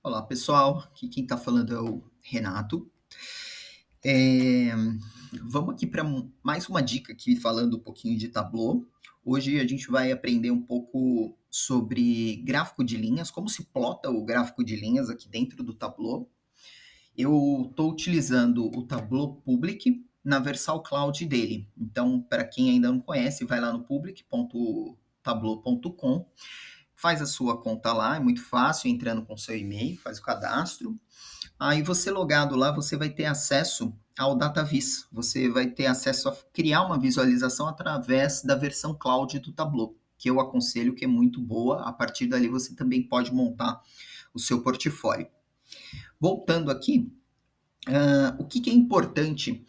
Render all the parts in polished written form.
Olá, pessoal. Aqui quem está falando é o Renato. Eh, Vamos aqui para mais uma dica aqui falando um pouquinho de Tableau. Hoje a gente vai aprender um pouco sobre gráfico de linhas, como se plota o gráfico de linhas aqui dentro do Tableau. Eu estou utilizando o Tableau Public na versão cloud dele. Então, para quem ainda não conhece, vai lá no public.tableau.com, faz a sua conta lá, é muito fácil, entrando com seu e-mail, faz o cadastro. Aí você logado lá, você vai ter acesso ao DataVis. Você vai ter acesso a criar uma visualização através da versão cloud do Tableau, que eu aconselho, que é muito boa. A partir dali você também pode montar o seu portfólio. Voltando aqui, o que é importante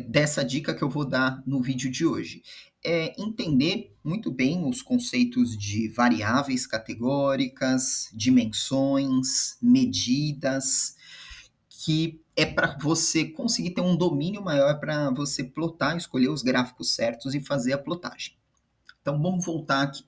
dessa dica que eu vou dar no vídeo de hoje? É entender muito bem os conceitos de variáveis categóricas, dimensões, medidas, que é para você conseguir ter um domínio maior para você plotar, escolher os gráficos certos e fazer a plotagem. Então vamos voltar aqui.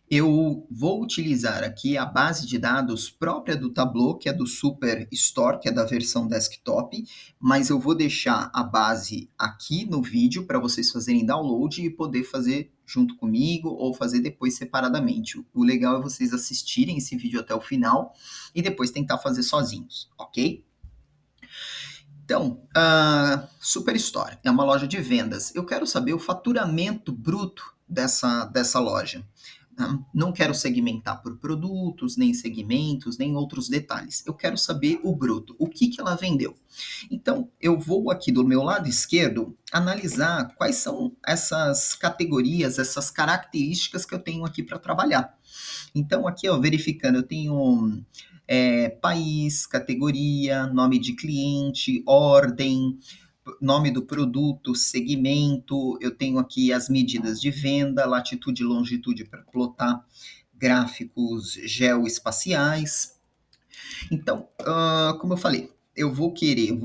Eu vou utilizar aqui a base de dados própria do Tableau, que é do Superstore, que é da versão desktop, mas eu vou deixar a base aqui no vídeo para vocês fazerem download e poder fazer junto comigo ou fazer depois separadamente. O legal é vocês assistirem esse vídeo até o final e depois tentar fazer sozinhos, ok? Então, a Superstore é uma loja de vendas. Eu quero saber o faturamento bruto dessa loja. Não quero segmentar por produtos, nem segmentos, nem outros detalhes. Eu quero saber o bruto, o que ela vendeu. Então, eu vou aqui do meu lado esquerdo analisar quais são essas categorias, essas características que eu tenho aqui para trabalhar. Então, aqui, ó, verificando, eu tenho país, categoria, nome de cliente, ordem, nome do produto, segmento. Eu tenho aqui as medidas de venda, latitude e longitude para plotar gráficos geoespaciais. Então, como eu falei, eu vou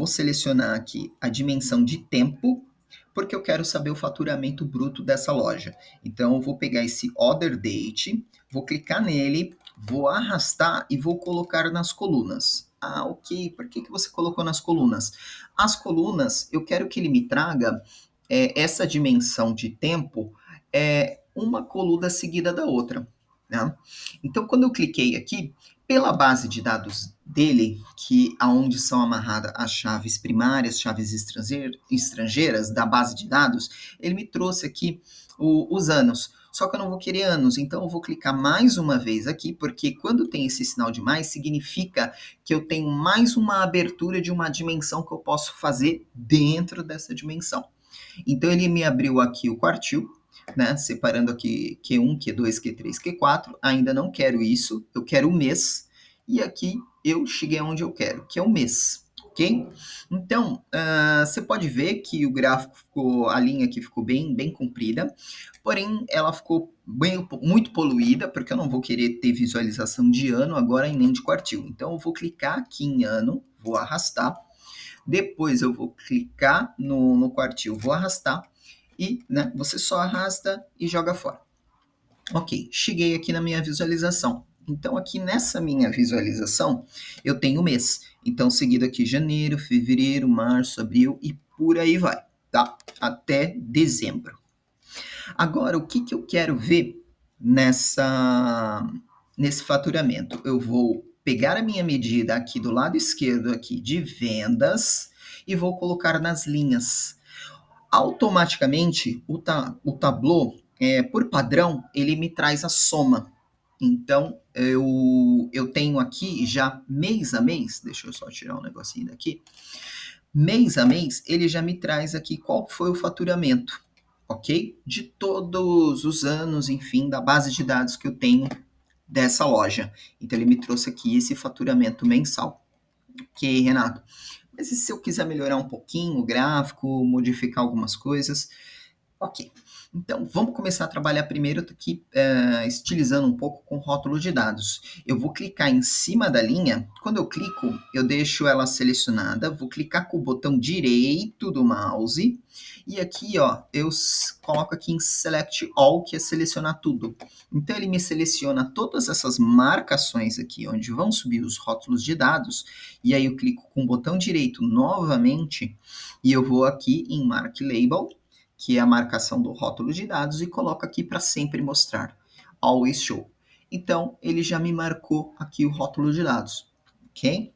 selecionar aqui a dimensão de tempo, porque eu quero saber o faturamento bruto dessa loja. Então, eu vou pegar esse Order Date, vou clicar nele, vou arrastar e vou colocar nas colunas. Ah, ok. Por que você colocou nas colunas? As colunas, eu quero que ele me traga essa dimensão de tempo, uma coluna seguida da outra. Né? Então, quando eu cliquei aqui, pela base de dados dele, que aonde são amarradas as chaves primárias, chaves estrangeiras da base de dados, ele me trouxe aqui os anos. Só que eu não vou querer anos, então eu vou clicar mais uma vez aqui, porque quando tem esse sinal de mais, significa que eu tenho mais uma abertura de uma dimensão que eu posso fazer dentro dessa dimensão. Então ele me abriu aqui o quartil, né, separando aqui Q1, Q2, Q3, Q4, ainda não quero isso, eu quero o mês, e aqui eu cheguei aonde eu quero, que é o mês, ok? Então, você pode ver que o gráfico ficou, a linha aqui ficou bem comprida, porém ela ficou muito poluída, porque eu não vou querer ter visualização de ano agora e nem de quartil. Então eu vou clicar aqui em ano, vou arrastar, depois eu vou clicar no quartil, vou arrastar, e né, você só arrasta e joga fora. Ok, cheguei aqui na minha visualização. Então, aqui nessa minha visualização, eu tenho o mês. Então, seguido aqui janeiro, fevereiro, março, abril e por aí vai, tá? Até dezembro. Agora, o que eu quero ver nesse faturamento? Eu vou pegar a minha medida aqui do lado esquerdo aqui de vendas e vou colocar nas linhas. Automaticamente, o Tableau, por padrão, ele me traz a soma. Então, eu tenho aqui já mês a mês, deixa eu só tirar um negocinho daqui, mês a mês, ele já me traz aqui qual foi o faturamento, ok? De todos os anos, enfim, da base de dados que eu tenho dessa loja. Então, ele me trouxe aqui esse faturamento mensal. Ok, Renato. Mas e se eu quiser melhorar um pouquinho o gráfico, modificar algumas coisas? Ok. Então, vamos começar a trabalhar primeiro aqui, estilizando um pouco com rótulo de dados. Eu vou clicar em cima da linha. Quando eu clico, eu deixo ela selecionada. Vou clicar com o botão direito do mouse. E aqui, ó, eu coloco aqui em Select All, que é selecionar tudo. Então, ele me seleciona todas essas marcações aqui, onde vão subir os rótulos de dados. E aí, eu clico com o botão direito novamente. E eu vou aqui em Mark Label, que é a marcação do rótulo de dados, e coloco aqui para sempre mostrar, always show. Então, ele já me marcou aqui o rótulo de dados, ok?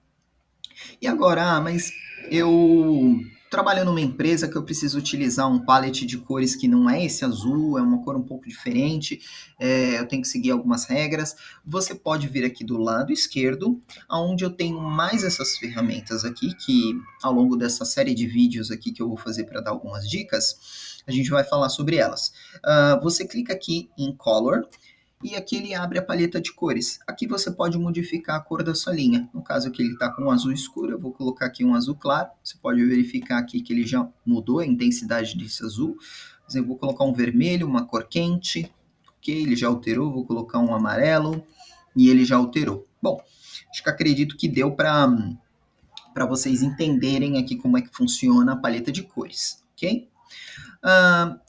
E agora, mas eu trabalho numa empresa que eu preciso utilizar um palette de cores que não é esse azul, é uma cor um pouco diferente, eu tenho que seguir algumas regras. Você pode vir aqui do lado esquerdo, onde eu tenho mais essas ferramentas aqui, que ao longo dessa série de vídeos aqui que eu vou fazer para dar algumas dicas, a gente vai falar sobre elas. Você clica aqui em Color, e aqui ele abre a paleta de cores. Aqui você pode modificar a cor da sua linha. No caso aqui ele está com um azul escuro, eu vou colocar aqui um azul claro. Você pode verificar aqui que ele já mudou a intensidade desse azul. Por exemplo, vou colocar um vermelho, uma cor quente. Ok, ele já alterou. Vou colocar um amarelo e ele já alterou. Bom, acho que acredito que deu para vocês entenderem aqui como é que funciona a paleta de cores, ok?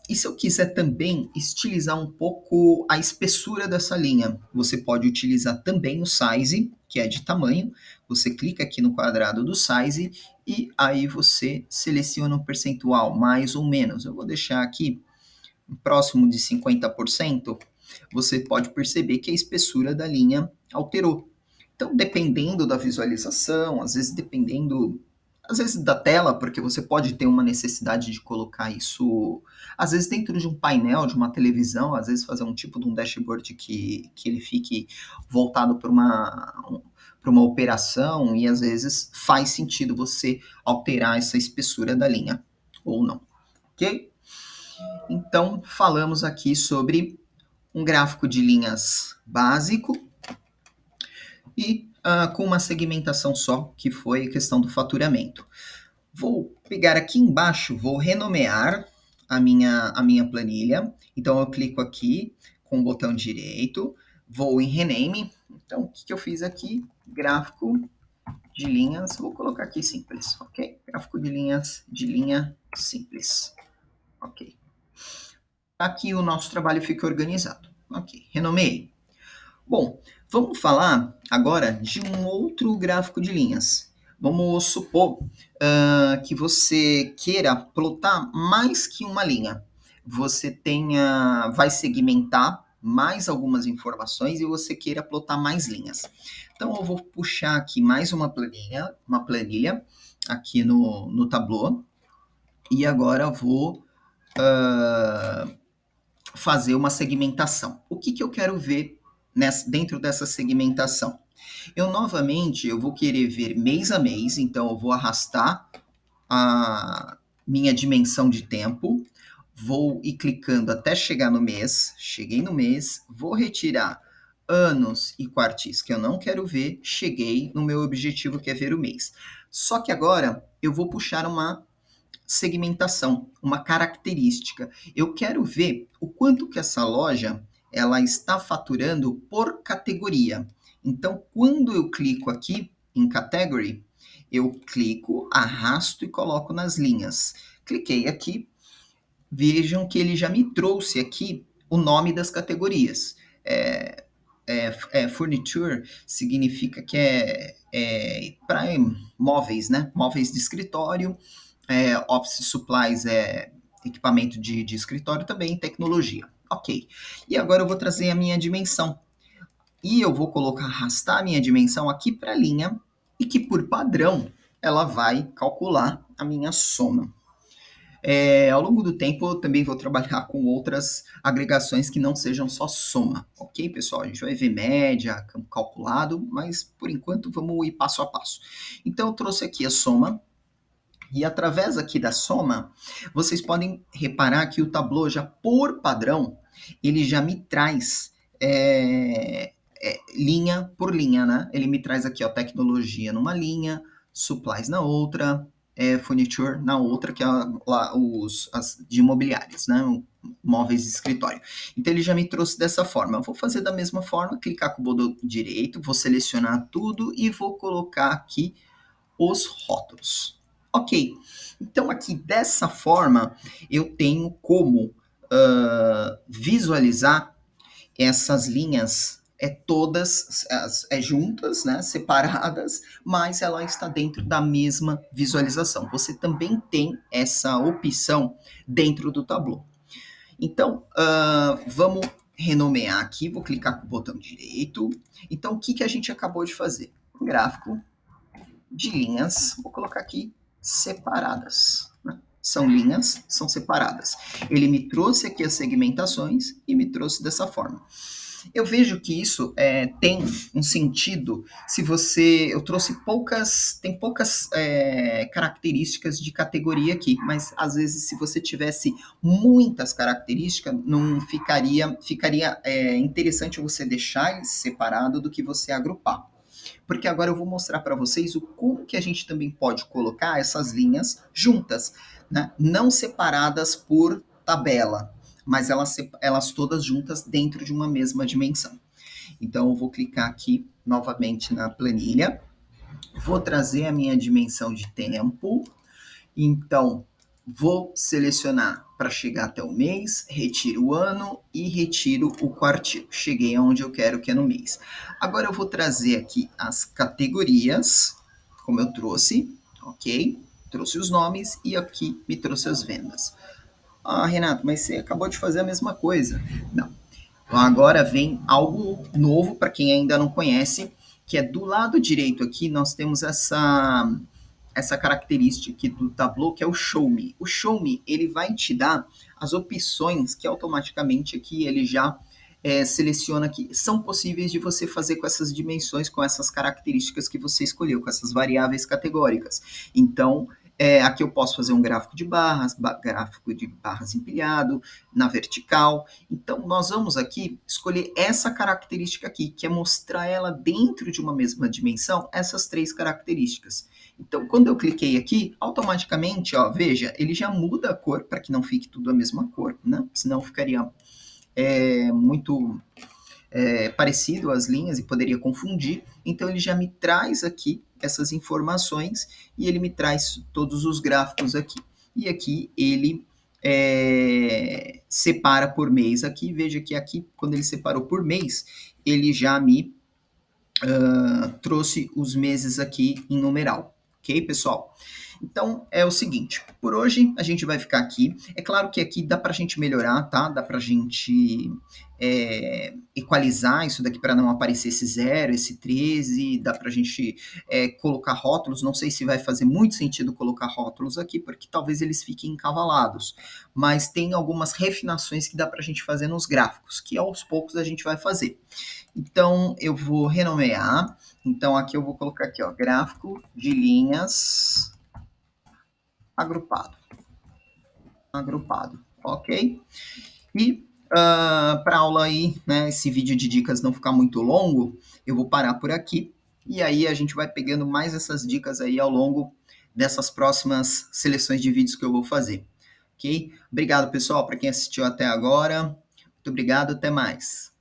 E se eu quiser também estilizar um pouco a espessura dessa linha, você pode utilizar também o size, que é de tamanho. Você clica aqui no quadrado do size e aí você seleciona um percentual, mais ou menos. Eu vou deixar aqui próximo de 50%. Você pode perceber que a espessura da linha alterou. Então, dependendo da visualização, às vezes da tela, porque você pode ter uma necessidade de colocar isso, às vezes dentro de um painel, de uma televisão, às vezes fazer um tipo de um dashboard que ele fique voltado para uma operação, e às vezes faz sentido você alterar essa espessura da linha, ou não, ok? Então, falamos aqui sobre um gráfico de linhas básico, e com uma segmentação só, que foi a questão do faturamento. Vou pegar aqui embaixo, vou renomear a minha planilha. Então, eu clico aqui com o botão direito, vou em Rename. Então, o que eu fiz aqui? Gráfico de linhas, vou colocar aqui simples, ok? Gráfico de linha simples, ok. Aqui o nosso trabalho fica organizado, ok. Renomeei. Bom, vamos falar agora de um outro gráfico de linhas. Vamos supor que você queira plotar mais que uma linha. Você vai segmentar mais algumas informações e você queira plotar mais linhas. Então eu vou puxar aqui mais uma planilha aqui no Tableau, e agora vou fazer uma segmentação. O que eu quero ver dentro dessa segmentação? Eu vou querer ver mês a mês, então eu vou arrastar a minha dimensão de tempo, vou ir clicando até chegar no mês, cheguei no mês, vou retirar anos e quartis que eu não quero ver, cheguei no meu objetivo que é ver o mês. Só que agora eu vou puxar uma segmentação, uma característica. Eu quero ver o quanto que essa loja ela está faturando por categoria. Então, quando eu clico aqui em Category, eu clico, arrasto e coloco nas linhas. Cliquei aqui, vejam que ele já me trouxe aqui o nome das categorias. Furniture significa que é para móveis, né? Móveis de escritório. Office Supplies é equipamento de escritório também, tecnologia. Ok. E agora eu vou trazer a minha dimensão. E eu vou arrastar a minha dimensão aqui para a linha, e que por padrão ela vai calcular a minha soma. Ao longo do tempo eu também vou trabalhar com outras agregações que não sejam só soma, ok, pessoal? A gente vai ver média, campo calculado, mas por enquanto vamos ir passo a passo. Então eu trouxe aqui a soma, e através aqui da soma, vocês podem reparar que o Tableau já por padrão, ele já me traz linha por linha, né? Ele me traz aqui, ó, tecnologia numa linha, supplies na outra, furniture na outra, que é lá as de imobiliárias, né? Móveis de escritório. Então ele já me trouxe dessa forma. Eu vou fazer da mesma forma, clicar com o botão direito, vou selecionar tudo e vou colocar aqui os rótulos. Ok. Então aqui dessa forma eu tenho como visualizar essas linhas todas juntas, né, separadas, mas ela está dentro da mesma visualização. Você também tem essa opção dentro do Tableau. Então, vamos renomear aqui, vou clicar com o botão direito. Então, o que a gente acabou de fazer? Um gráfico de linhas, vou colocar aqui separadas. Né? São linhas, são separadas. Ele me trouxe aqui as segmentações e me trouxe dessa forma. Eu vejo que isso tem um sentido se você. Eu trouxe tem poucas características de categoria aqui, mas às vezes se você tivesse muitas características, não ficaria interessante você deixar eles separado do que você agrupar. Porque agora eu vou mostrar para vocês como que a gente também pode colocar essas linhas juntas, né? Não separadas por tabela, mas elas todas juntas dentro de uma mesma dimensão. Então eu vou clicar aqui novamente na planilha, vou trazer a minha dimensão de tempo, então vou selecionar para chegar até o mês, retiro o ano e retiro o quartil. Cheguei aonde eu quero, que é no mês. Agora eu vou trazer aqui as categorias, como eu trouxe, ok? Trouxe os nomes e aqui me trouxe as vendas. Ah, Renato, mas você acabou de fazer a mesma coisa. Não. Então agora vem algo novo para quem ainda não conhece, que é do lado direito aqui nós temos essa característica aqui do Tableau, que é o Show Me. O Show Me, ele vai te dar as opções que automaticamente aqui ele já seleciona que são possíveis de você fazer com essas dimensões, com essas características que você escolheu, com essas variáveis categóricas. Então, aqui eu posso fazer um gráfico de barras empilhado, na vertical. Então, nós vamos aqui escolher essa característica aqui, que é mostrar ela dentro de uma mesma dimensão, essas três características. Então, quando eu cliquei aqui, automaticamente, ó, veja, ele já muda a cor para que não fique tudo a mesma cor, né? Senão ficaria muito parecido às linhas e poderia confundir. Então, ele já me traz aqui essas informações e ele me traz todos os gráficos aqui. E aqui ele separa por mês aqui. Veja que aqui, quando ele separou por mês, ele já me trouxe os meses aqui em numeral. Ok, pessoal? Então, é o seguinte, por hoje a gente vai ficar aqui. É claro que aqui dá pra gente melhorar, tá? Dá pra gente equalizar isso daqui para não aparecer esse 0, esse 13, dá pra gente colocar rótulos. Não sei se vai fazer muito sentido colocar rótulos aqui, porque talvez eles fiquem encavalados. Mas tem algumas refinações que dá pra gente fazer nos gráficos, que aos poucos a gente vai fazer. Então, eu vou renomear. Então, aqui eu vou colocar aqui, ó, gráfico de linhas agrupado, ok? E para a aula aí, né, esse vídeo de dicas não ficar muito longo, eu vou parar por aqui, e aí a gente vai pegando mais essas dicas aí ao longo dessas próximas seleções de vídeos que eu vou fazer, ok? Obrigado, pessoal, para quem assistiu até agora, muito obrigado, até mais.